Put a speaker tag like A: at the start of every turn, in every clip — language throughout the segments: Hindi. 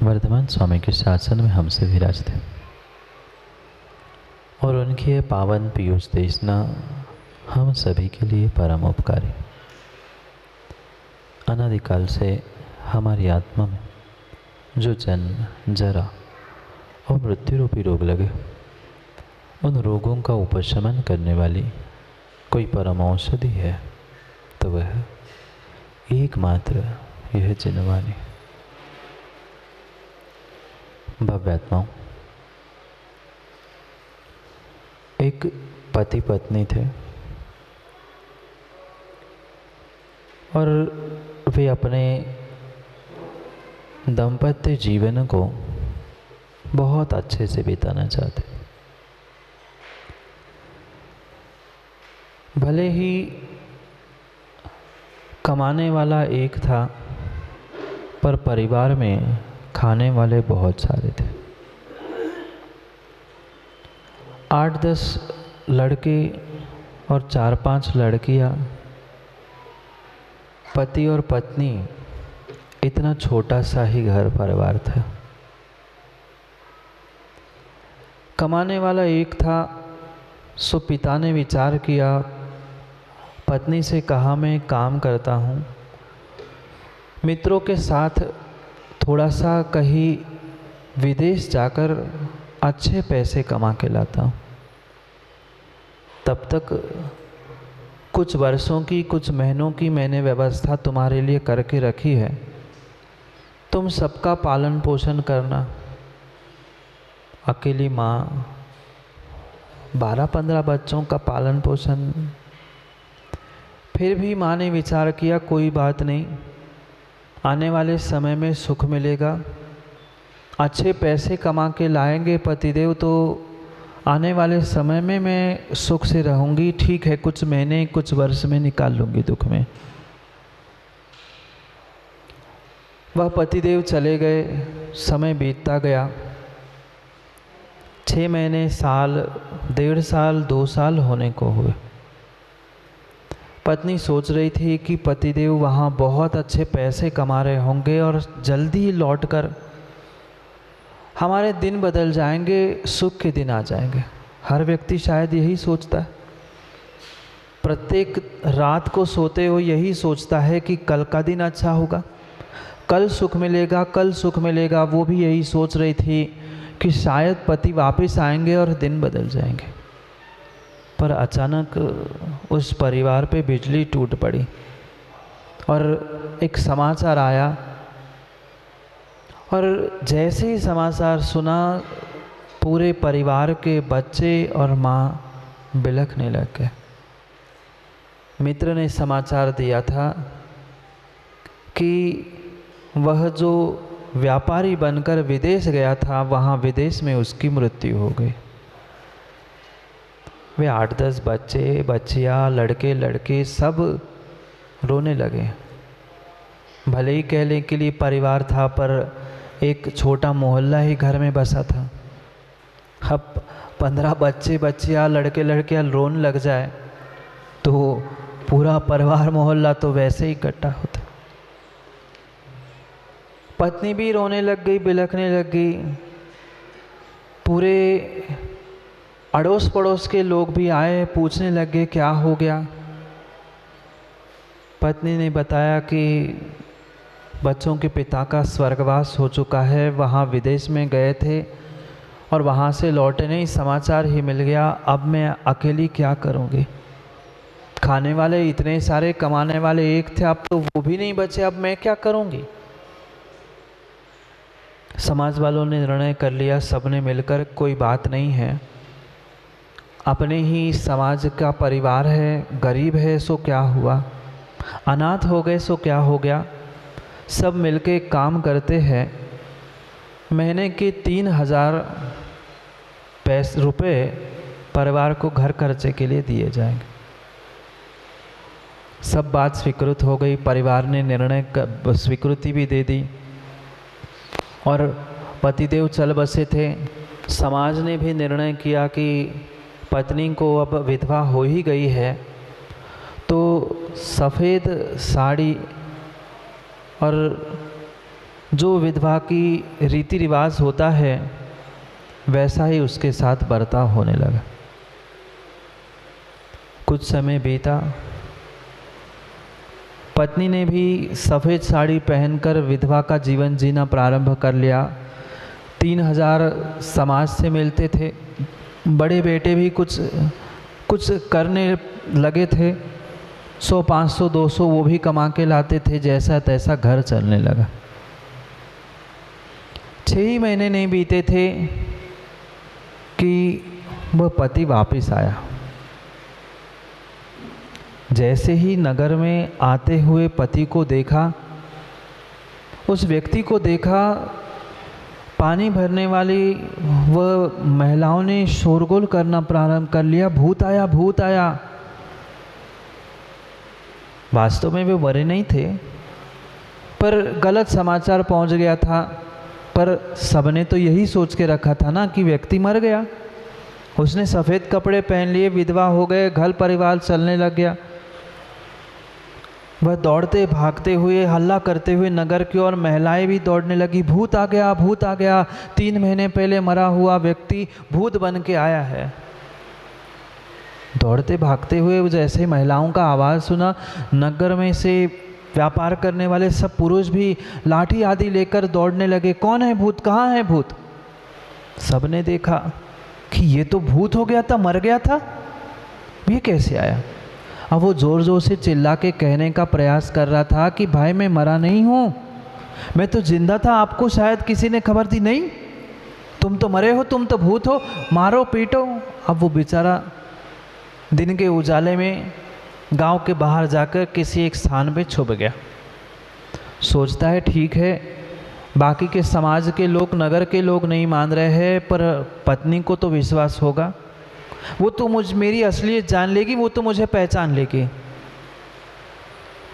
A: वर्धमान स्वामी के शासन में हमसे विराजते और उनकी ये पावन पीयूष देशना हम सभी के लिए परम उपकारी। अनादिकाल से हमारी आत्मा में जो जन्म, जरा और मृत्यु रूपी रोग लगे, उन रोगों का उपशमन करने वाली कोई परम औषधि है तो वह एकमात्र यह जिनवाणी। भव्यात्माओं, एक पति पत्नी थे और वे अपने दाम्पत्य जीवन को बहुत अच्छे से बिताना चाहते। भले ही कमाने वाला एक था, पर परिवार में खाने वाले बहुत सारे थे। 8-10 लड़के और 4-5 लड़कियां, पति और पत्नी, इतना छोटा सा ही घर परिवार था। कमाने वाला एक था, सो पिता ने विचार किया, पत्नी से कहा मैं काम करता हूँ, मित्रों के साथ थोड़ा सा कहीं विदेश जाकर अच्छे पैसे कमा के लाता हूँ। तब तक कुछ वर्षों की, कुछ महीनों की मैंने व्यवस्था तुम्हारे लिए करके रखी है, तुम सबका पालन पोषण करना। अकेली माँ 12-15 बच्चों का पालन पोषण। फिर भी माँ ने विचार किया कोई बात नहीं, आने वाले समय में सुख मिलेगा, अच्छे पैसे कमा के लाएंगे पतिदेव तो आने वाले समय में मैं सुख से रहूंगी। ठीक है, कुछ महीने कुछ वर्ष में निकाल लूंगी दुख में। वह पतिदेव चले गए, समय बीतता गया। 6 महीने, साल, 1.5 साल, 2 साल होने को हुए। पत्नी सोच रही थी कि पतिदेव वहाँ बहुत अच्छे पैसे कमा रहे होंगे और जल्दी ही लौटकर हमारे दिन बदल जाएंगे, सुख के दिन आ जाएंगे। हर व्यक्ति शायद यही सोचता है, प्रत्येक रात को सोते हुए यही सोचता है कि कल का दिन अच्छा होगा, कल सुख मिलेगा, कल सुख मिलेगा। वो भी यही सोच रही थी कि शायद पति वापस आएंगे और दिन बदल जाएंगे। पर अचानक उस परिवार पे बिजली टूट पड़ी और एक समाचार आया, और जैसे ही समाचार सुना, पूरे परिवार के बच्चे और माँ बिलखने लग गए। मित्र ने समाचार दिया था कि वह जो व्यापारी बनकर विदेश गया था, वहाँ विदेश में उसकी मृत्यु हो गई। वे 8-10 बच्चे, बच्चियाँ, लड़के लड़के सब रोने लगे। भले ही कह लें के लिए परिवार था, पर एक छोटा मोहल्ला ही घर में बसा था। अब 15 बच्चे, बच्चियाँ, लड़के लड़कियाँ रोने लग जाए तो पूरा परिवार, मोहल्ला तो वैसे ही इकट्ठा होता। पत्नी भी रोने लग गई, बिलखने लग गई। पूरे अड़ोस पड़ोस के लोग भी आए, पूछने लगे क्या हो गया। पत्नी ने बताया कि बच्चों के पिता का स्वर्गवास हो चुका है, वहाँ विदेश में गए थे और वहाँ से लौटे नहीं, समाचार ही मिल गया। अब मैं अकेली क्या करूँगी, खाने वाले इतने सारे, कमाने वाले एक थे, अब तो वो भी नहीं बचे, अब मैं क्या करूँगी। समाज वालों ने निर्णय कर लिया, सबने मिलकर कोई बात नहीं है, अपने ही समाज का परिवार है, गरीब है सो क्या हुआ, अनाथ हो गए सो क्या हो गया, सब मिलके काम करते हैं, महीने के 3,000 रुपये परिवार को घर खर्चे के लिए दिए जाएंगे। सब बात स्वीकृत हो गई, परिवार ने निर्णय स्वीकृति भी दे दी और पतिदेव चल बसे थे। समाज ने भी निर्णय किया कि पत्नी को अब विधवा हो ही गई है तो सफ़ेद साड़ी और जो विधवा की रीति रिवाज होता है वैसा ही उसके साथ बर्ताव होने लगा। कुछ समय बीता, पत्नी ने भी सफ़ेद साड़ी पहनकर विधवा का जीवन जीना प्रारंभ कर लिया। 3000 समाज से मिलते थे। बड़े बेटे भी कुछ करने लगे थे। 100, 500, 200 वो भी कमा के लाते थे। जैसा तैसा घर चलने लगा। 6 महीने नहीं बीते थे कि वह पति वापस आया। जैसे ही नगर में आते हुए पति को देखा, उस व्यक्ति को देखा, पानी भरने वाली वह महिलाओं ने शोरगुल करना प्रारंभ कर लिया, भूत आया, भूत आया। वास्तव में वे मरे नहीं थे, पर गलत समाचार पहुंच गया था। पर सबने तो यही सोच के रखा था ना कि व्यक्ति मर गया। उसने सफ़ेद कपड़े पहन लिए, विधवा हो गए, घर परिवार चलने लग गया। वह दौड़ते भागते हुए, हल्ला करते हुए नगर की ओर, महिलाएं भी दौड़ने लगी, भूत आ गया, भूत आ गया। 3 महीने पहले मरा हुआ व्यक्ति भूत बन के आया है। दौड़ते भागते हुए जैसे महिलाओं का आवाज़ सुना, नगर में से व्यापार करने वाले सब पुरुष भी लाठी आदि लेकर दौड़ने लगे। कौन है भूत, कहाँ है भूत? सबने देखा कि ये तो भूत हो गया था, मर गया था, ये कैसे आया? अब वो ज़ोर ज़ोर से चिल्ला के कहने का प्रयास कर रहा था कि भाई मैं मरा नहीं हूँ, मैं तो जिंदा था, आपको शायद किसी ने खबर दी नहीं, तुम तो मरे हो, तुम तो भूत हो, मारो पीटो। अब वो बेचारा दिन के उजाले में गांव के बाहर जाकर किसी एक स्थान पे छुप गया। सोचता है ठीक है, बाकी के समाज के लोग, नगर के लोग नहीं मान रहे हैं, पर पत्नी को तो विश्वास होगा, वो तो मेरी असलियत जान लेगी, वो तो मुझे पहचान लेगी।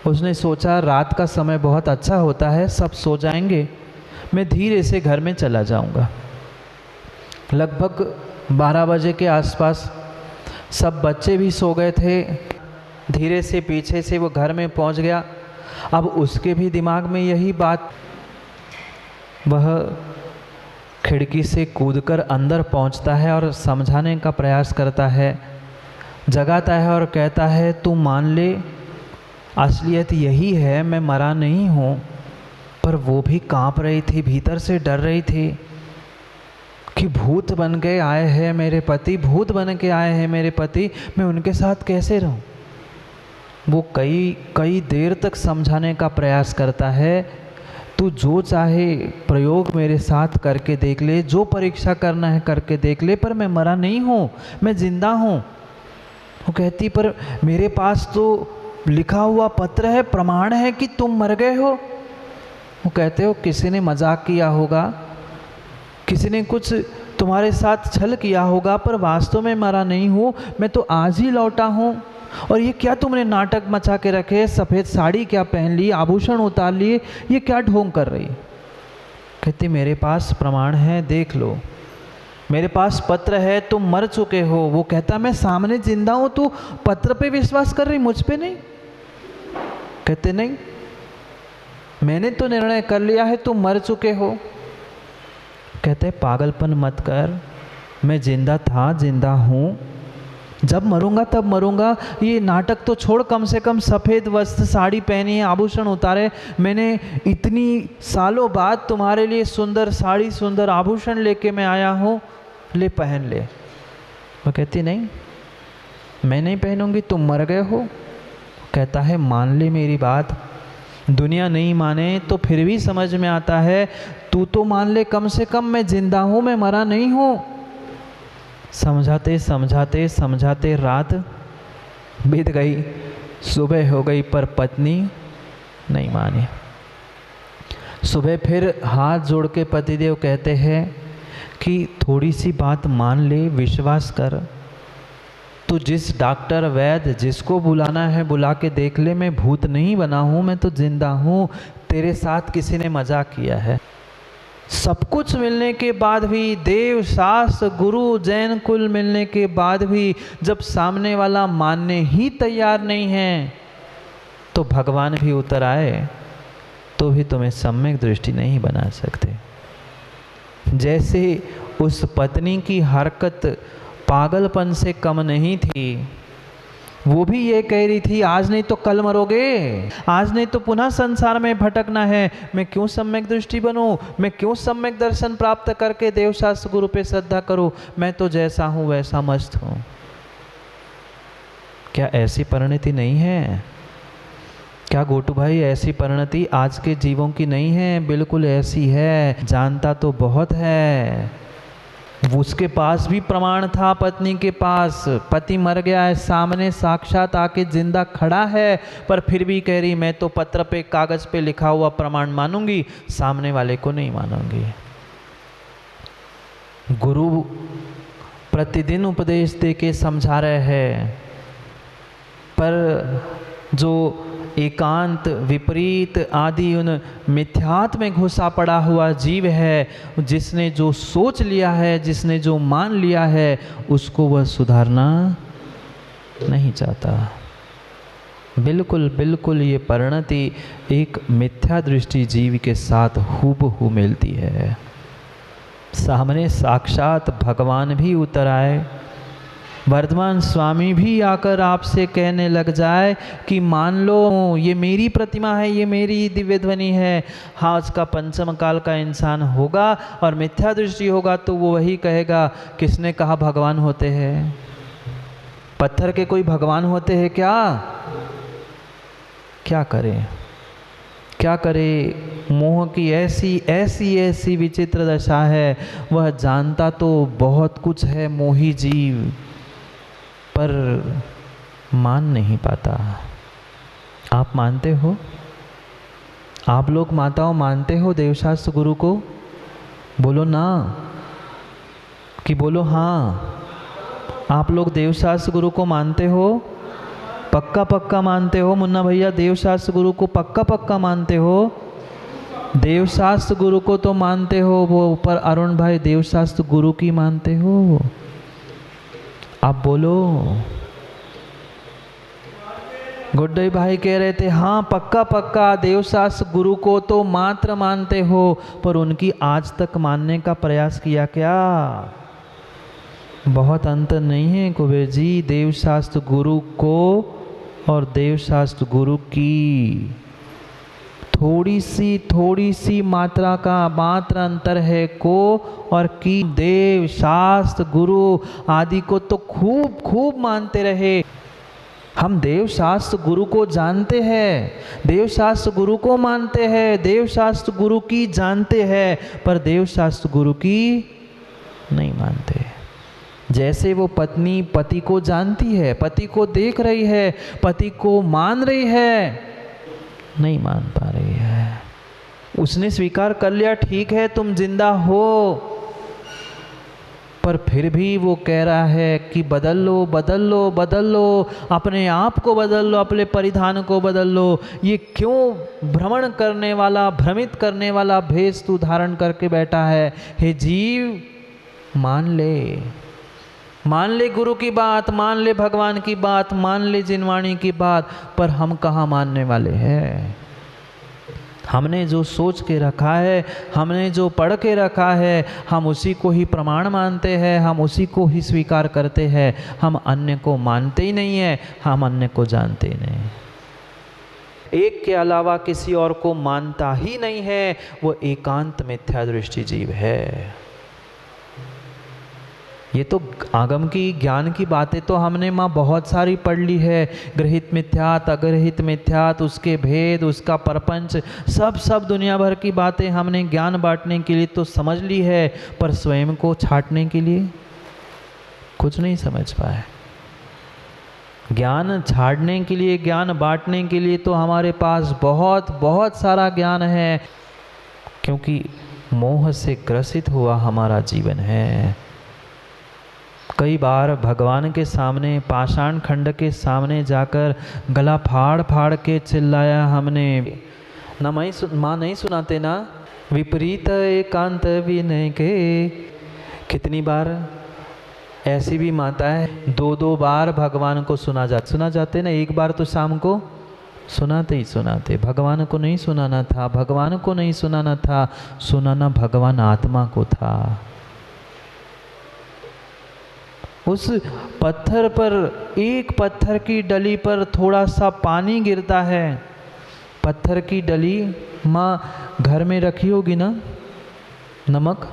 A: उसने सोचा रात का समय बहुत अच्छा होता है, सब सो जाएंगे, मैं धीरे से घर में चला जाऊंगा। लगभग 12 बजे के आसपास सब बच्चे भी सो गए थे। धीरे से पीछे से वो घर में पहुंच गया। अब उसके भी दिमाग में यही बात, वह खिड़की से कूदकर अंदर पहुंचता है और समझाने का प्रयास करता है, जगाता है और कहता है तू मान ले, असलियत यही है, मैं मरा नहीं हूँ। पर वो भी कांप रही थी, भीतर से डर रही थी कि भूत बन के आए हैं मेरे पति, भूत बन के आए हैं मेरे पति, मैं उनके साथ कैसे रहूं? वो कई देर तक समझाने का प्रयास करता है, तू जो चाहे प्रयोग मेरे साथ करके देख ले, जो परीक्षा करना है करके देख ले, पर मैं मरा नहीं हूँ, मैं जिंदा हूँ। वो कहती पर मेरे पास तो लिखा हुआ पत्र है, प्रमाण है कि तुम मर गए हो। वो कहते हो किसी ने मजाक किया होगा, किसी ने कुछ तुम्हारे साथ छल किया होगा, पर वास्तव में मरा नहीं हूँ, मैं तो आज ही लौटा हूँ। और ये क्या तुमने नाटक मचा के रखे, सफ़ेद साड़ी क्या पहन ली, आभूषण उतार लिए, ये क्या ढोंग कर रही? कहती मेरे पास प्रमाण है, देख लो, मेरे पास पत्र है, तुम मर चुके हो। वो कहता मैं सामने जिंदा हूँ, तू पत्र पे विश्वास कर रही, मुझ पे नहीं? कहते नहीं, मैंने तो निर्णय कर लिया है, तुम मर चुके हो। कहते पागलपन मत कर, मैं जिंदा था, जिंदा हूँ, जब मरूंगा तब मरूंगा, ये नाटक तो छोड़, कम से कम सफ़ेद वस्त्र साड़ी पहनी है, आभूषण उतारे, मैंने इतनी सालों बाद तुम्हारे लिए सुंदर साड़ी, सुंदर आभूषण लेके मैं आया हूँ, ले पहन ले। वो कहती नहीं, मैं नहीं पहनूंगी, तुम मर गए हो। कहता है मान ले मेरी बात, दुनिया नहीं माने तो फिर भी समझ में आता है, तू तो मान ले कम से कम, मैं जिंदा हूँ, मैं मरा नहीं हूँ। समझाते समझाते समझाते रात बीत गई, सुबह हो गई, पर पत्नी नहीं मानी। सुबह फिर हाथ जोड़ के पतिदेव कहते हैं कि थोड़ी सी बात मान ले, विश्वास कर, तो जिस डॉक्टर वैद्य जिसको बुलाना है बुला के देख ले, मैं भूत नहीं बना हूँ, मैं तो जिंदा हूँ, तेरे साथ किसी ने मजाक किया है। सब कुछ मिलने के बाद भी, देव शास्त्र गुरु जैन कुल मिलने के बाद भी, जब सामने वाला मानने ही तैयार नहीं है, तो भगवान भी उतर आए, तो तो भी तुम्हें सम्यक दृष्टि नहीं बना सकते। जैसे उस पत्नी की हरकत पागलपन से कम नहीं थी, वो भी ये कह रही थी आज नहीं तो कल मरोगे, आज नहीं तो पुनः संसार में भटकना है, मैं क्यों सम्यक दृष्टि बनूं, मैं क्यों सम्यक दर्शन प्राप्त करके देवशास्त्र गुरु पे श्रद्धा करूं, मैं तो जैसा हूं वैसा मस्त हूं। क्या ऐसी परिणति नहीं है? क्या गोटू भाई ऐसी परिणति आज के जीवों की नहीं है? बिल्कुल ऐसी है। जानता तो बहुत है, उसके पास भी प्रमाण था, पत्नी के पास पति मर गया है, सामने साक्षात आके जिंदा खड़ा है, पर फिर भी कह रही मैं तो पत्र पे कागज पे लिखा हुआ प्रमाण मानूंगी, सामने वाले को नहीं मानूंगी। गुरु प्रतिदिन उपदेश दे के समझा रहे हैं, पर जो एकांत विपरीत आदि उन मिथ्यात्व में घुसा पड़ा हुआ जीव है, जिसने जो सोच लिया है, जिसने जो मान लिया है, उसको वह सुधारना नहीं चाहता। बिल्कुल बिल्कुल ये परिणति एक मिथ्या दृष्टि जीव के साथ हूबहू मिलती है। सामने साक्षात भगवान भी उतर आए, वर्धमान स्वामी भी आकर आपसे कहने लग जाए कि मान लो ये मेरी प्रतिमा है, ये मेरी दिव्य ध्वनि है, हाँ उसका पंचम काल का इंसान होगा और मिथ्या दृष्टि होगा तो वो वही कहेगा किसने कहा भगवान होते हैं? पत्थर के कोई भगवान होते हैं क्या? क्या करें, क्या करे? मोह की ऐसी ऐसी ऐसी विचित्र दशा है, वह जानता तो बहुत कुछ है मोही जीव, पर मान नहीं पाता। आप मानते हो? आप लोग माताओं मानते हो देवशास्त्र गुरु को? बोलो ना, कि बोलो हाँ। आप लोग देवशास्त्र गुरु को मानते हो? पक्का पक्का मानते हो? मुन्ना भैया देवशास्त्र गुरु को पक्का पक्का मानते हो? देवशास्त्र गुरु को तो मानते हो, वो ऊपर अरुण भाई देवशास्त्र गुरु की मानते हो? आप बोलो। गुड्डई भाई कह रहे थे हाँ पक्का पक्का देवशास्त्र गुरु को तो मात्र मानते हो, पर उनकी आज तक मानने का प्रयास किया क्या? बहुत अंतर नहीं है कुबेर जी देवशास्त्र गुरु को और देवशास्त्र गुरु की। थोड़ी सी मात्रा का मात्र अंतर है को और की। देव शास्त्र गुरु आदि को तो खूब खूब मानते रहे। हम देव शास्त्र गुरु को जानते हैं, देव शास्त्र गुरु को मानते हैं, देव शास्त्र गुरु की जानते हैं, पर देव शास्त्र गुरु की नहीं मानते। जैसे वो पत्नी पति को जानती है, पति को देख रही है, पति को मान रही है, नहीं मान पा रही है। उसने स्वीकार कर लिया ठीक है तुम जिंदा हो, पर फिर भी वो कह रहा है कि बदल लो बदल लो बदल लो, अपने आप को बदल लो, अपने परिधान को बदल लो। ये क्यों भ्रमण करने वाला, भ्रमित करने वाला भेष तू धारण करके बैठा है? हे जीव मान ले गुरु की बात, मान ले भगवान की बात, मान ले जिनवाणी की बात, पर हम कहाँ मानने वाले हैं? हमने जो सोच के रखा है, हमने जो पढ़ के रखा है, हम उसी को ही प्रमाण मानते हैं, हम उसी को ही स्वीकार करते हैं। हम अन्य को मानते ही नहीं है, हम अन्य को जानते ही नहीं। एक के अलावा किसी और को मानता ही नहीं है, वो एकांत मिथ्या दृष्टि जीव है। ये तो आगम की ज्ञान की बातें तो हमने माँ बहुत सारी पढ़ ली है। गृहित मिथ्यात, अग्रहित मिथ्यात, उसके भेद, उसका परपंच, सब दुनिया भर की बातें हमने ज्ञान बांटने के लिए तो समझ ली है, पर स्वयं को छांटने के लिए कुछ नहीं समझ पाए। ज्ञान छाड़ने के लिए, ज्ञान बांटने के लिए तो हमारे पास बहुत सारा ज्ञान है, क्योंकि मोह से ग्रसित हुआ हमारा जीवन है। कई बार भगवान के सामने, पाषाण खंड के सामने जाकर गला फाड़ के चिल्लाया हमने। ना माँ नहीं सुनाते ना, विपरीत एकांत विनय के। कितनी बार ऐसी भी माता है 2-2 बार भगवान को सुना जाते ना, एक बार तो शाम को सुनाते ही सुनाते। भगवान को नहीं सुनाना था, भगवान को नहीं सुनाना था, सुनाना भगवान आत्मा को था। उस पत्थर पर, एक पत्थर की डली पर थोड़ा सा पानी गिरता है। पत्थर की डली माँ घर में रखी होगी ना, नमक,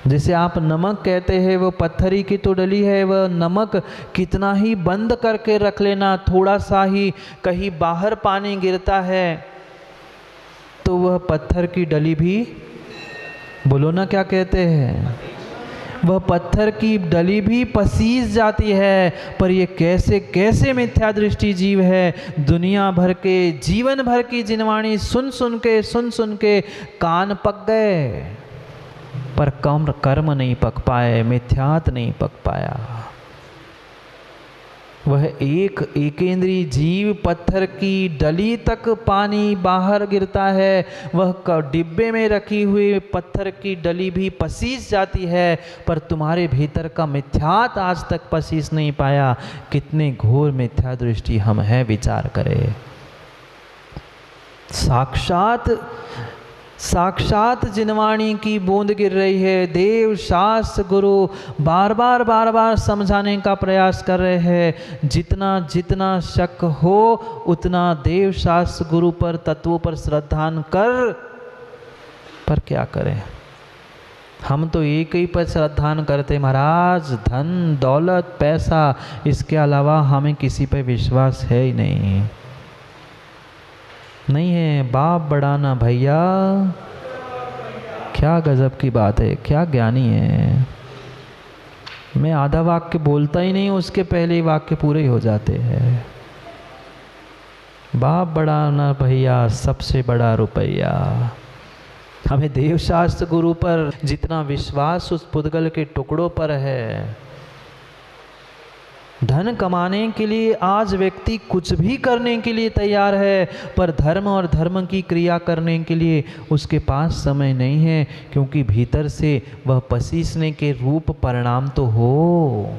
A: जिसे आप नमक कहते हैं, वो पत्थरी की तो डली है। वह नमक कितना ही बंद करके रख लेना, थोड़ा सा ही कहीं बाहर पानी गिरता है तो वह पत्थर की डली भी, बोलो ना क्या कहते हैं, वह पत्थर की डली भी पसीज जाती है। पर ये कैसे कैसे मिथ्या दृष्टि जीव है, दुनिया भर के, जीवन भर की जिनवाणी सुन सुन के कान पक गए, पर कर्म नहीं पक पाए, मिथ्यात नहीं पक पाया। वह एक एकेंद्रीय जीव, पत्थर की डली तक पानी बाहर गिरता है, वह डिब्बे में रखी हुई पत्थर की डली भी पसीज जाती है, पर तुम्हारे भीतर का मिथ्यात आज तक पसीज नहीं पाया। कितने घोर मिथ्या दृष्टि हम हैं, विचार करें। साक्षात जिनवाणी की बूंद गिर रही है। देव शास्त्र गुरु बार बार समझाने का प्रयास कर रहे हैं। जितना जितना शक हो उतना देव शास्त्र गुरु पर, तत्वों पर श्रद्धान कर। पर क्या करें, हम तो एक ही पर श्रद्धान करते महाराज, धन दौलत पैसा, इसके अलावा हमें किसी पर विश्वास है ही नहीं है। बाप बढ़ाना भैया, क्या गजब की बात है, क्या ज्ञानी है। मैं आधा वाक्य बोलता ही नहीं, उसके पहले ही वाक्य पूरे ही हो जाते हैं। बाप बढ़ाना भैया, सबसे बड़ा रुपया। हमें देवशास्त्र गुरु पर जितना विश्वास उस पुद्गल के टुकड़ों पर है, धन कमाने के लिए आज व्यक्ति कुछ भी करने के लिए तैयार है, पर धर्म और धर्म की क्रिया करने के लिए उसके पास समय नहीं है, क्योंकि भीतर से वह पसीसने के रूप परिणाम तो हो।